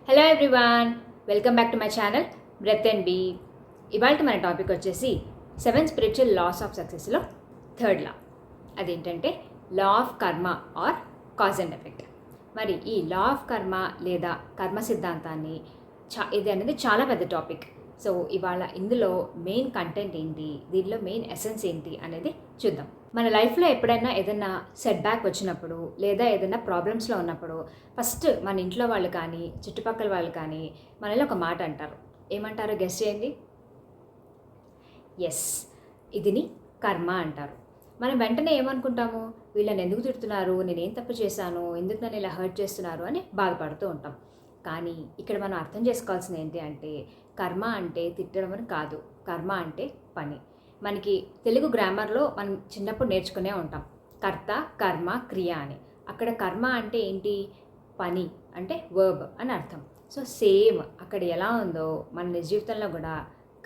Hello everyone, welcome back to my channel breathe and be. ఇవాళ మన topic వచ్చేసి 7 spiritual laws of సక్సెస్లో third law. అదేంటంటే law of karma or cause and effect. మరి ఈ లా of కర్మ లేదా కర్మ సిద్ధాంతాన్ని ఇది అనేది చాలా పెద్ద టాపిక్. సో ఇవాళ ఇందులో మెయిన్ కంటెంట్ ఏంటి, దీనిలో మెయిన్ ఎసెన్స్ ఏంటి అనేది చూద్దాం. మన లైఫ్లో ఎప్పుడైనా ఏదైనా సెట్ బ్యాక్ వచ్చినప్పుడు లేదా ఏదైనా ప్రాబ్లమ్స్లో ఉన్నప్పుడు ఫస్ట్ మన ఇంట్లో వాళ్ళు కానీ చుట్టుపక్కల వాళ్ళు కానీ మనలో ఒక మాట అంటారు. ఏమంటారో గెస్ చేయండి. ఎస్, ఇదిని కర్మ అంటారు. మనం వెంటనే ఏమనుకుంటాము, వీళ్ళని ఎందుకు తిడుతున్నారు, నేనేం తప్పు చేశాను, ఎందుకు నన్ను ఇలా హర్ట్ చేస్తున్నారు అని బాధపడుతూ ఉంటాం. కానీ ఇక్కడ మనం అర్థం చేసుకోవాల్సింది ఏంటి అంటే, కర్మ అంటే తిట్టడం అని కాదు, కర్మ అంటే పని. మనకి తెలుగు గ్రామర్లో మనం చిన్నప్పుడు నేర్చుకునే ఉంటాం, కర్త కర్మ క్రియ అని. అక్కడ కర్మ అంటే ఏంటి, పని అంటే వర్బ్ అని అర్థం. సో సేమ్ అక్కడ ఎలా ఉందో మన నిజ జీవితంలో కూడా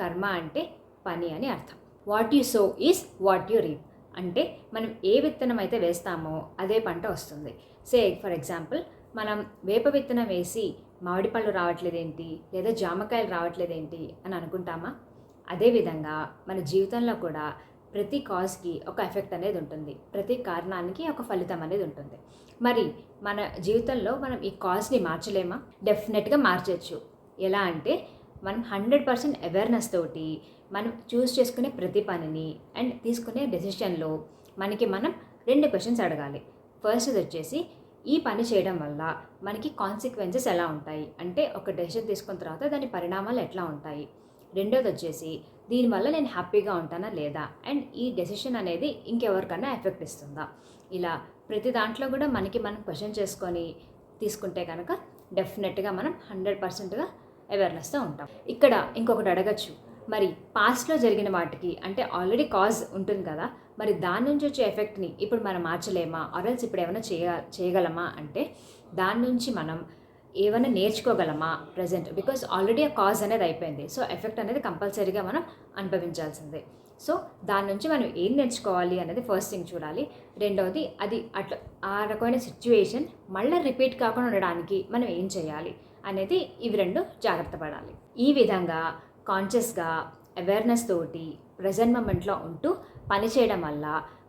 కర్మ అంటే పని అని అర్థం. What you so is what you reap. అంటే మనం ఏ విత్తనం అయితే వేస్తామో అదే పంట వస్తుంది. సే ఫర్ ఎగ్జాంపుల్, మనం వేప విత్తనం వేసి మామిడి పళ్ళు రావట్లేదేంటి లేదా జామకాయలు రావట్లేదేంటి అని అనుకుంటామా? అదేవిధంగా మన జీవితంలో కూడా ప్రతి కాజ్కి ఒక ఎఫెక్ట్ అనేది ఉంటుంది, ప్రతి కారణానికి ఒక ఫలితం అనేది ఉంటుంది. మరి మన జీవితంలో మనం ఈ కాజ్ని మార్చలేమా? డెఫినెట్గా మార్చవచ్చు. ఎలా అంటే, మనం 100% అవేర్నెస్ తోటి మనం చూస్ చేసుకునే ప్రతి పనిని అండ్ తీసుకునే డెసిషన్లో మనకి మనం 2 క్వశ్చన్స్ అడగాలి. ఫస్ట్ వచ్చేసి, ఈ పని చేయడం వల్ల మనకి కాన్సిక్వెన్సెస్ ఎలా ఉంటాయి, అంటే ఒక డెసిషన్ తీసుకున్న తర్వాత దాని పరిణామాలు ఎట్లా ఉంటాయి. రెండోది వచ్చేసి, దీనివల్ల నేను హ్యాపీగా ఉంటానా లేదా, అండ్ ఈ డెసిషన్ అనేది ఇంకెవరికన్నా ఎఫెక్ట్ ఇస్తుందా. ఇలా ప్రతి దాంట్లో కూడా మనకి మనం క్వశ్చన్ చేసుకొని తీసుకుంటే కనుక డెఫినెట్గా మనం 100%గా అవేర్నెస్తో ఉంటాం. ఇక్కడ ఇంకొకటి అడగచ్చు, మరి పాస్ట్లో జరిగిన వాటికి అంటే ఆల్రెడీ కాజ్ ఉంటుంది కదా, మరి దాని నుంచి వచ్చే ఎఫెక్ట్ని ఇప్పుడు మనం మార్చలేమా, ఆర్ఎల్స్ ఇప్పుడు ఏమైనా చేయగలమా అంటే, దాని నుంచి మనం ఏమైనా నేర్చుకోగలమా ప్రజెంట్, బికాజ్ ఆల్రెడీ ఆ కాజ్ అనేది అయిపోయింది. సో ఎఫెక్ట్ అనేది కంపల్సరీగా మనం అనుభవించాల్సిందే. సో దాని నుంచి మనం ఏం నేర్చుకోవాలి అనేది ఫస్ట్ థింగ్ చూడాలి. రెండవది, అది అట్లా ఆ రకమైన సిచ్యువేషన్ మళ్ళీ రిపీట్ కాకుండా ఉండడానికి మనం ఏం చేయాలి అనేది, ఇవి 2 జాగ్రత్త పడాలి. ఈ విధంగా కాన్షియస్గా అవేర్నెస్ తోటి ప్రజెంట్ మూమెంట్లో ఉంటూ పని చేయడం వల్ల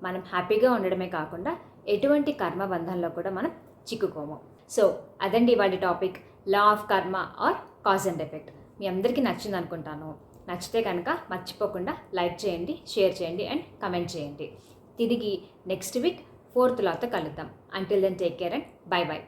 మనం హ్యాపీగా ఉండడమే కాకుండా ఎటువంటి కర్మబంధంలో కూడా మనం చిక్కుకోము. సో అదండి ఇవాళ topic, law of karma or cause and effect. మీ అందరికీ నచ్చింది అనుకుంటాను. నచ్చితే కనుక మర్చిపోకుండా లైక్ చేయండి, షేర్ చేయండి అండ్ కమెంట్ చేయండి. తిరిగి నెక్స్ట్ వీక్ 4th లాతో కలుద్దాం. Until then take care and bye by.